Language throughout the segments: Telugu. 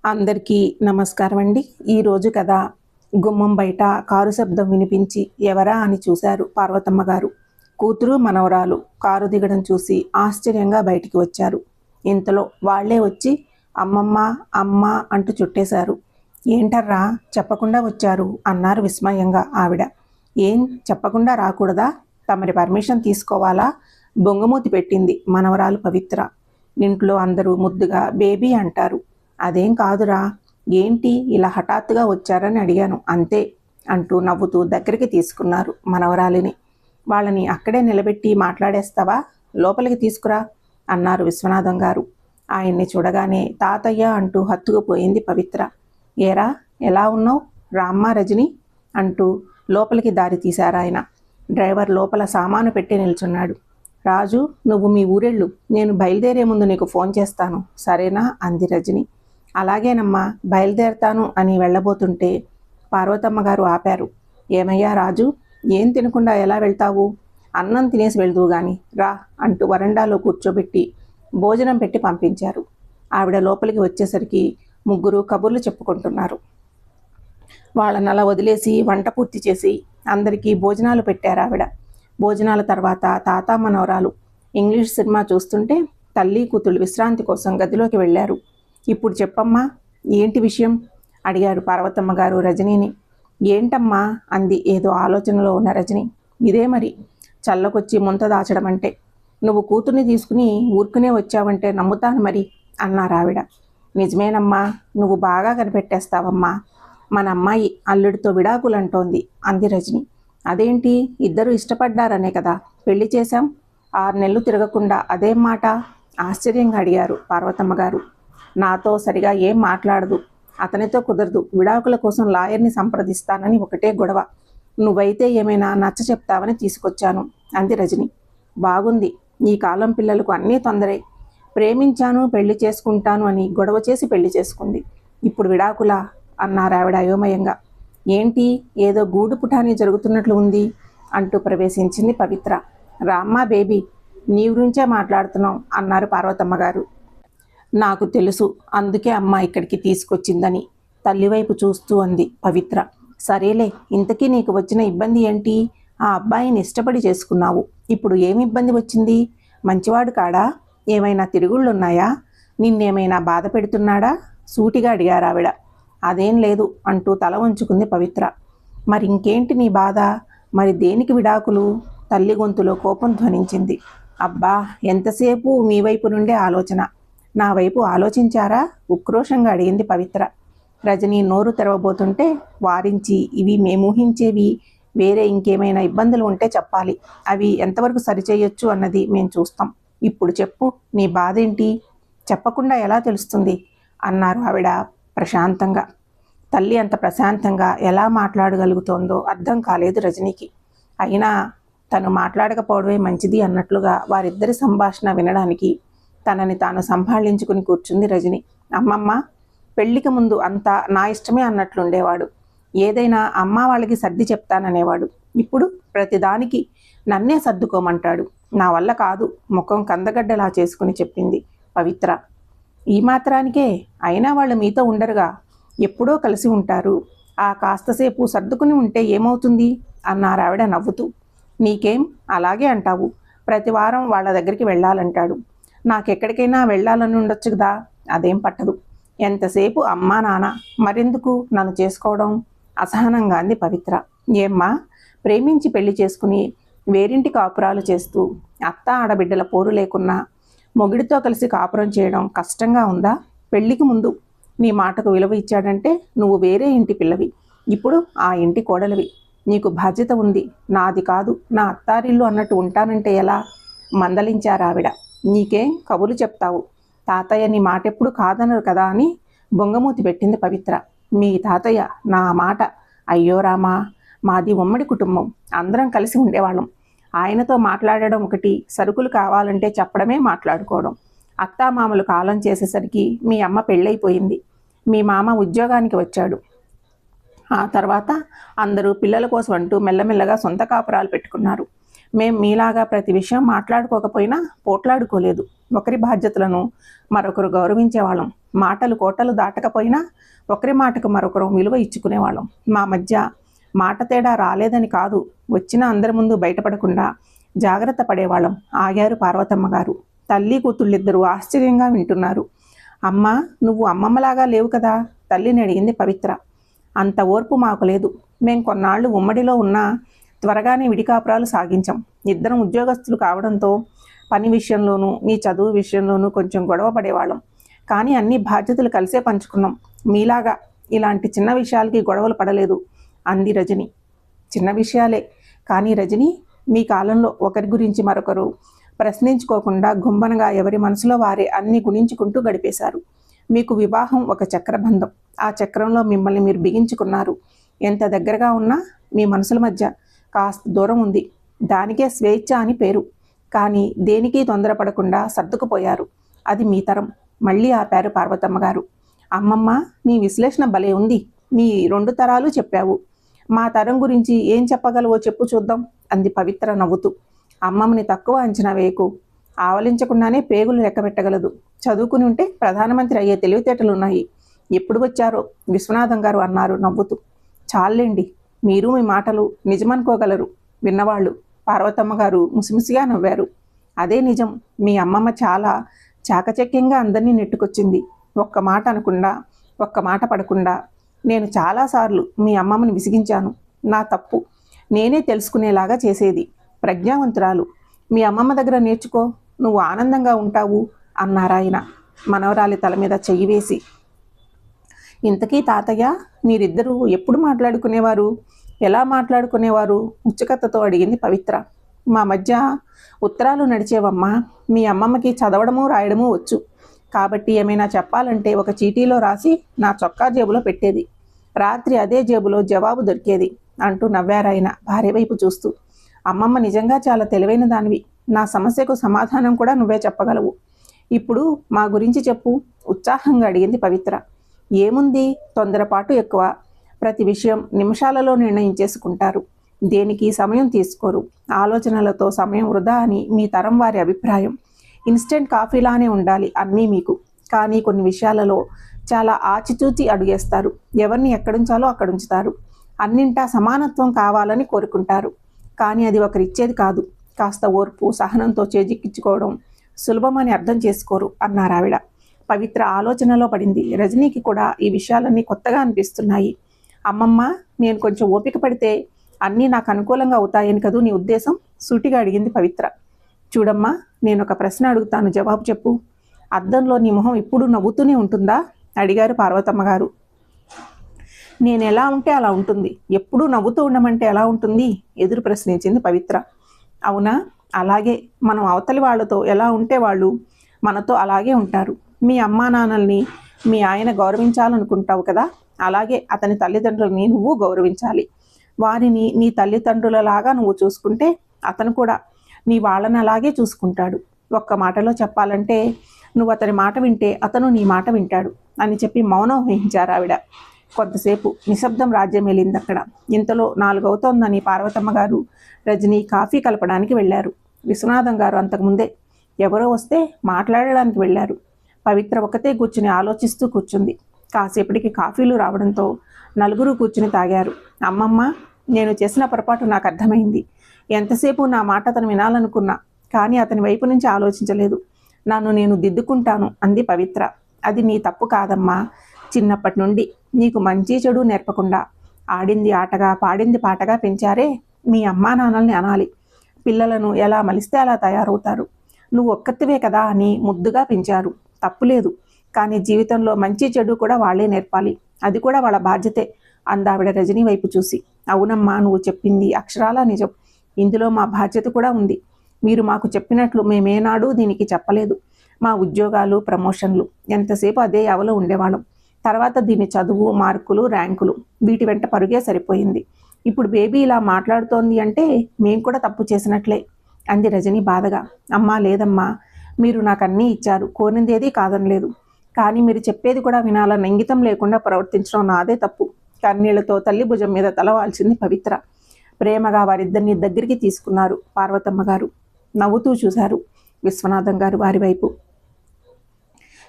అందరికీ నమస్కారం అండి. ఈరోజు కథ గుమ్మం బయట కారు శబ్దం వినిపించి ఎవరా అని చూశారు పార్వతమ్మ గారు. కూతురు మనవరాలు కారు దిగడం చూసి ఆశ్చర్యంగా బయటికి వచ్చారు. ఇంతలో వాళ్లే వచ్చి అమ్మమ్మ అమ్మ అంటూ చుట్టేశారు. ఏంటర్రా చెప్పకుండా వచ్చారు అన్నారు విస్మయంగా ఆవిడ. ఏం చెప్పకుండా రాకూడదా? తమరి పర్మిషన్ తీసుకోవాలా? బొంగమూతి పెట్టింది మనవరాలు పవిత్ర. ఇంట్లో అందరూ ముద్దుగా బేబీ అంటారు. అదేం కాదురా, ఏంటి ఇలా హఠాత్తుగా వచ్చారని అడిగాను అంతే అంటూ నవ్వుతూ దగ్గరికి తీసుకున్నారు మనవరాలిని. వాళ్ళని అక్కడే నిలబెట్టి మాట్లాడేస్తావా? లోపలికి తీసుకురా అన్నారు విశ్వనాథం గారు. ఆయన్ని చూడగానే తాతయ్య అంటూ హత్తుకుపోయింది పవిత్ర. ఏరా ఎలా ఉన్నావు? రామ్మ రజని అంటూ లోపలికి దారి తీశారాయన. డ్రైవర్ లోపల సామాను పెట్టి నిల్చున్నాడు. రాజు, నువ్వు మీ ఊరెళ్ళు, నేను బయలుదేరే ముందు నీకు ఫోన్ చేస్తాను, సరేనా అంది రజని. అలాగేనమ్మా, బయలుదేరతాను అని వెళ్ళబోతుంటే పార్వతమ్మ గారు ఆపారు. ఏమయ్యా రాజు, ఏం తినకుండా ఎలా వెళ్తావు? అన్నం తినేసి వెళ్దువు గాని రా అంటూ వరండాలో కూర్చోబెట్టి భోజనం పెట్టి పంపించారు. ఆవిడ లోపలికి వచ్చేసరికి ముగ్గురు కబుర్లు చెప్పుకుంటున్నారు. వాళ్ళని అలా వదిలేసి వంట పూర్తి చేసి అందరికీ భోజనాలు పెట్టారు ఆవిడ. భోజనాల తర్వాత తాత మనవరాలు ఇంగ్లీష్ సినిమా చూస్తుంటే తల్లి కూతుళ్ళు విశ్రాంతి కోసం గదిలోకి వెళ్ళారు. ఇప్పుడు చెప్పమ్మా, ఏంటి విషయం అడిగారు పార్వతమ్మ గారు రజనీని. ఏంటమ్మా అంది ఏదో ఆలోచనలో ఉన్న రజని. ఇదే మరి, చల్లకొచ్చి ముంత దాచడం అంటే. నువ్వు కూతుర్ని తీసుకుని ఊరుకునే వచ్చావంటే నమ్ముతాను మరి అన్నారు ఆవిడ. నిజమేనమ్మా, నువ్వు బాగా కనిపెట్టేస్తావమ్మా. మన అమ్మాయి అల్లుడితో విడాకులు అంటోంది అంది రజని. అదేంటి, ఇద్దరు ఇష్టపడ్డారనే కదా పెళ్లి చేశాం, 6 నెలలు తిరగకుండా అదేం మాట ఆశ్చర్యంగా అడిగారు పార్వతమ్మ గారు. నాతో సరిగా ఏం మాట్లాడదు, అతనితో కుదరదు, విడాకుల కోసం లాయర్ని సంప్రదిస్తానని ఒకటే గొడవ. నువ్వైతే ఏమైనా నచ్చ చెప్తావని తీసుకొచ్చాను అంది రజని. బాగుంది, ఈ కాలం పిల్లలకు అన్నీ తొందరే. ప్రేమించాను పెళ్లి చేసుకుంటాను అని గొడవ చేసి పెళ్లి చేసుకుంది, ఇప్పుడు విడాకులా అన్నారు ఆవిడ అయోమయంగా. ఏంటి, ఏదో గూడు పుటాని జరుగుతున్నట్లు ఉంది అంటూ ప్రవేశించింది పవిత్ర. రామ్మ బేబీ, నీ గురించే మాట్లాడుతున్నాం అన్నారు పార్వతమ్మ గారు. నాకు తెలుసు, అందుకే అమ్మ ఇక్కడికి తీసుకొచ్చిందని తల్లివైపు చూస్తూ అంది పవిత్ర. సరేలే, ఇంతకీ నీకు వచ్చిన ఇబ్బంది ఏంటి? ఆ అబ్బాయిని ఇష్టపడి చేసుకున్నావు, ఇప్పుడు ఏమి ఇబ్బంది వచ్చింది? మంచివాడు కాడా? ఏమైనా తిరుగుళ్ళున్నాయా? నిన్నేమైనా బాధ పెడుతున్నాడా? సూటిగా అడిగారు ఆవిడ. అదేం లేదు అంటూ తల వంచుకుంది పవిత్ర. మరి ఇంకేంటి నీ బాధ? మరి దేనికి విడాకులు? తల్లి గొంతులో కోపం ధ్వనించింది. అబ్బా, ఎంతసేపు మీ వైపు నుండే ఆలోచన, నా వైపు ఆలోచించారా? ఉక్రోషంగా అడిగింది పవిత్ర. రజని నోరు తెరవబోతుంటే వారించి, ఇవి మేమూహించేవి, వేరే ఇంకేమైనా ఇబ్బందులు ఉంటే చెప్పాలి, అవి ఎంతవరకు సరిచేయొచ్చు అన్నది మేం చూస్తాం. ఇప్పుడు చెప్పు, నీ బాధ ఏంటి? చెప్పకుండా ఎలా తెలుస్తుంది అన్నారు ఆవిడ ప్రశాంతంగా. తల్లి అంత ప్రశాంతంగా ఎలా మాట్లాడగలుగుతోందో అర్థం కాలేదు రజనీకి. అయినా తను మాట్లాడకపోవడమే మంచిది అన్నట్లుగా వారిద్దరి సంభాషణ వినడానికి తనని తాను సంభాళించుకుని కూర్చుంది రజని. అమ్మమ్మ, పెళ్లికి ముందు అంతా నా ఇష్టమే అన్నట్లుండేవాడు. ఏదైనా అమ్మ వాళ్ళకి సర్ది చెప్తాననేవాడు. ఇప్పుడు ప్రతిదానికి నన్నే సర్దుకోమంటాడు. నా వల్ల కాదు, ముఖం కందగడ్డలా చేసుకుని చెప్పింది పవిత్ర. ఈ మాత్రానికే? అయినా వాళ్ళు మీతో ఉండరుగా, ఎప్పుడో కలిసి ఉంటారు. ఆ కాస్తసేపు సర్దుకుని ఉంటే ఏమవుతుంది అన్నారు ఆవిడ నవ్వుతూ. నీకేం అలాగే అంటావు? ప్రతి వారం వాళ్ళ దగ్గరికి వెళ్ళాలంటాడు. నాకెక్కడికైనా వెళ్ళాలని ఉండొచ్చు కదా, అదేం పట్టదు. ఎంతసేపు అమ్మా నాన్న, మరెందుకు నన్ను చేసుకోవడం అసహనంగా అంది పవిత్ర. ఏమ్మా, ప్రేమించి పెళ్లి చేసుకుని వేరింటి కాపురాలు చేస్తూ అత్త ఆడబిడ్డల పోరు లేకున్నా మొగుడితో కలిసి కాపురం చేయడం కష్టంగా ఉందా? పెళ్లికి ముందు నీ మాటకు విలువ ఇచ్చాడంటే నువ్వు వేరే ఇంటి పిల్లవి, ఇప్పుడు ఆ ఇంటి కోడలివి. నీకు బాధ్యత ఉంది, నాది కాదు, నా అత్తారిల్లు అన్నట్టు ఉంటానంటే ఎలా? మందలించారావిడ. నీకేం కబుర్లు చెప్తావు, తాతయ్య నీ మాట ఎప్పుడు కాదనరు కదా అని బొంగమూతి పెట్టింది పవిత్ర. మీ తాతయ్య నా మాట? అయ్యో రామా, మాది ఉమ్మడి కుటుంబం, అందరం కలిసి ఉండేవాళ్ళం. ఆయనతో మాట్లాడడం ఒకటి, సరుకులు కావాలంటే చెప్పడమే మాట్లాడుకోవడం. అత్తామామలు కాలం చేసేసరికి మీ అమ్మ పెళ్ళైపోయింది, మీ మామ ఉద్యోగానికి వచ్చాడు. ఆ తర్వాత అందరూ పిల్లల కోసం అంటూ మెల్లమెల్లగా సొంత కాపురాలు పెట్టుకున్నారు. మేం మీలాగా ప్రతి విషయం మాట్లాడుకోకపోయినా పోట్లాడుకోలేదు. ఒకరి బాధ్యతలను మరొకరు గౌరవించేవాళ్ళం. మాటలు కోటలు దాటకపోయినా ఒకరి మాటకు మరొకరు విలువ ఇచ్చుకునేవాళ్ళం. మా మధ్య మాట తేడా రాలేదని కాదు, వచ్చిన అందరి ముందు బయటపడకుండా జాగ్రత్త పడేవాళ్ళం ఆగారు పార్వతమ్మ గారు. తల్లి కూతుళ్ళిద్దరూ ఆశ్చర్యంగా వింటున్నారు. అమ్మ, నువ్వు అమ్మమ్మలాగా లేవు కదా, తల్లిని అడిగింది పవిత్ర. అంత ఓర్పు మాకు లేదు. మేం కొన్నాళ్ళు ఉమ్మడిలో ఉన్నా త్వరగానే విడికాపురాలు సాగించాం. ఇద్దరం ఉద్యోగస్తులు కావడంతో పని విషయంలోనూ మీ చదువు విషయంలోనూ కొంచెం గొడవ పడేవాళ్ళం. కానీ అన్ని బాధ్యతలు కలిసే పంచుకున్నాం. మీలాగా ఇలాంటి చిన్న విషయాలకి గొడవలు పడలేదు అంది రజని. చిన్న విషయాలే కానీ రజని, మీ కాలంలో ఒకరి గురించి మరొకరు ప్రశ్నించుకోకుండా గుంబనగా ఎవరి మనసులో వారే అన్ని గుణించుకుంటూ గడిపేశారు. మీకు వివాహం ఒక చక్రబంధం. ఆ చక్రంలో మిమ్మల్ని మీరు బిగించుకున్నారు. ఎంత దగ్గరగా ఉన్నా మీ మనసుల మధ్య కాస్త దూరం ఉంది. దానికే స్వేచ్ఛ అని పేరు. కానీ దేనికి తొందరపడకుండా సర్దుకుపోయారు. అది మీ తరం. మళ్ళీ ఆపారు పార్వతమ్మ గారు. అమ్మమ్మ, నీ విశ్లేషణ భలే ఉంది. మీ 2 తరాలు చెప్పావు. మా తరం గురించి ఏం చెప్పగలవో చెప్పు చూద్దాం అంది పవిత్ర నవ్వుతూ. అమ్మమ్మని తక్కువ అంచనా వేయకు. ఆవలించకుండానే పేగులు లెక్క పెట్టగలదు. చదువుకుని ఉంటే ప్రధానమంత్రి అయ్యే తెలివితేటలున్నాయి. ఎప్పుడు వచ్చారో విశ్వనాథం గారు అన్నారు నవ్వుతూ. చాలండి, మీరు మీ మాటలు నిజమనుకోగలరు విన్నవాళ్ళు. పార్వతమ్మ గారు ముసిముసిగా నవ్వారు. అదే నిజం. మీ అమ్మమ్మ చాలా చాకచక్యంగా అందరినీ నెట్టుకొచ్చింది. ఒక్క మాట అనకుండా, ఒక్క మాట పడకుండా. నేను చాలాసార్లు మీ అమ్మమ్మని విసిగించాను. నా తప్పు. నేనే తెలుసుకునేలాగా చేసేది. ప్రజ్ఞావంతురాలు. మీ అమ్మమ్మ దగ్గర నేర్చుకో, నువ్వు ఆనందంగా ఉంటావు అన్నారాయన మనవరాలి తల మీద చెయ్యి వేసి. ఇంతకీ తాతయ్య, మీరిద్దరూ ఎప్పుడు మాట్లాడుకునేవారు? ఎలా మాట్లాడుకునేవారు? ఉత్సుకతతో అడిగింది పవిత్ర. మా మధ్య ఉత్తరాలు నడిచేవమ్మా. మీ అమ్మమ్మకి చదవడము రాయడము వచ్చు. కాబట్టి ఏమైనా చెప్పాలంటే ఒక చీటీలో రాసి నా చొక్కా జేబులో పెట్టేది. రాత్రి అదే జేబులో జవాబు దొరికేది అంటూ నవ్వారాయన భార్య వైపు చూస్తూ. అమ్మమ్మ నిజంగా చాలా తెలివైన దానివి. నా సమస్యకు సమాధానం కూడా నువ్వే చెప్పగలవు. ఇప్పుడు మా గురించి చెప్పు ఉత్సాహంగా అడిగింది పవిత్ర. ఏముంది, తొందరపాటు ఎక్కువ. ప్రతి విషయం నిమిషాలలో నిర్ణయించేసుకుంటారు. దేనికి సమయం తీసుకోరు. ఆలోచనలతో సమయం వృధా అని మీ తరం వారి అభిప్రాయం. ఇన్స్టెంట్ కాఫీలానే ఉండాలి అన్నీ మీకు. కానీ కొన్ని విషయాలలో చాలా ఆచితూచి అడుగేస్తారు. ఎవరిని ఎక్కడుంచాలో అక్కడుంచుతారు. అన్నింటా సమానత్వం కావాలని కోరుకుంటారు. కానీ అది ఒకరిచ్చేది కాదు. కాస్త ఓర్పు సహనంతో చేజిక్కించుకోవడం సులభమని అర్థం చేసుకోరు అన్నారావిడ. పవిత్ర ఆలోచనలో పడింది. రజనీకి కూడా ఈ విషయాలన్నీ కొత్తగా అనిపిస్తున్నాయి. అమ్మమ్మ, నేను కొంచెం ఓపిక పడితే అన్నీ నాకు అనుకూలంగా అవుతాయని కదూ నీ ఉద్దేశం? సూటిగా అడిగింది పవిత్ర. చూడమ్మా, నేను ఒక ప్రశ్న అడుగుతాను, జవాబు చెప్పు. అద్దంలో నీ మొహం ఎప్పుడూ నవ్వుతూనే ఉంటుందా అడిగారు పార్వతమ్మ గారు. నేను ఎలా ఉంటే అలా ఉంటుంది. ఎప్పుడూ నవ్వుతూ ఉండమంటే ఎలా ఉంటుంది? ఎదురు ప్రశ్నించింది పవిత్ర. అవునా? అలాగే మనం అవతలి వాళ్ళతో ఎలా ఉంటే వాళ్ళు మనతో అలాగే ఉంటారు. మీ అమ్మా నాన్నల్ని మీ ఆయన గౌరవించాలనుకుంటావు కదా, అలాగే అతని తల్లిదండ్రులని నువ్వు గౌరవించాలి. వారిని నీ తల్లిదండ్రులలాగా నువ్వు చూసుకుంటే అతను కూడా నీ వాళ్ళని అలాగే చూసుకుంటాడు. ఒక్క మాటలో చెప్పాలంటే నువ్వు అతని మాట వింటే అతను నీ మాట వింటాడు అని చెప్పి మౌనం వహించారు ఆవిడ. కొంతసేపు నిశ్శబ్దం రాజ్యం వెళ్ళింది అక్కడ. ఇంతలో 4 అవుతోందని పార్వతమ్మ గారు రజని కాఫీ కలపడానికి వెళ్ళారు. విశ్వనాథం గారు అంతకుముందే ఎవరో వస్తే మాట్లాడడానికి వెళ్ళారు. పవిత్ర ఒకతే కూర్చుని ఆలోచిస్తూ కూర్చుంది. కాసేపటికి కాఫీలు రావడంతో నలుగురు కూర్చుని తాగారు. అమ్మమ్మ, నేను చేసిన పొరపాటు నాకు అర్థమైంది. ఎంతసేపు నా మాట అతను వినాలనుకున్నా, కానీ అతని వైపు నుంచి ఆలోచించలేదు. నన్ను నేను దిద్దుకుంటాను అంది పవిత్ర. అది నీ తప్పు కాదమ్మా. చిన్నప్పటి నుండి నీకు మంచి చెడు నేర్పకుండా ఆడింది ఆటగా పాడింది పాటగా పెంచారే మీ అమ్మా నాన్నల్ని అనాలి. పిల్లలను ఎలా మలిస్తే అలా తయారవుతారు. నువ్వు ఒక్కతివే కదా అని ముద్దుగా పెంచారు. తప్పులేదు. కానీ జీవితంలో మంచి చెడు కూడా వాళ్లే నేర్పాలి. అది కూడా వాళ్ళ బాధ్యతే అందావిడ రజనీ వైపు చూసి. అవునమ్మా, నువ్వు చెప్పింది అక్షరాలా నిజం. ఇందులో మా బాధ్యత కూడా ఉంది. మీరు మాకు చెప్పినట్లు మేమేనాడు దీనికి చెప్పలేదు. మా ఉద్యోగాలు, ప్రమోషన్లు ఎంతసేపు అదే అవలో ఉండేవాళ్ళం. తర్వాత దీని చదువు, మార్కులు, ర్యాంకులు వీటి వెంట పరుగే సరిపోయింది. ఇప్పుడు బేబీ ఇలా మాట్లాడుతోంది అంటే మేం కూడా తప్పు చేసినట్లే అంది రజని బాధగా. అమ్మా, లేదమ్మా, మీరు నాకు అన్నీ ఇచ్చారు, కోరిందేది కాదనలేదు. కానీ మీరు చెప్పేది కూడా వినాలన్న ఇంగితం లేకుండా ప్రవర్తించడం నాదే తప్పు. కన్నీళ్లతో తల్లి భుజం మీద తలవాల్చింది పవిత్ర. ప్రేమగా వారిద్దరిని దగ్గరికి తీసుకున్నారు పార్వతమ్మ గారు. నవ్వుతూ చూశారు. విశ్వనాథం గారు వారి వైపు.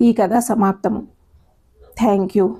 ఈ కథ సమాప్తము. Thank you.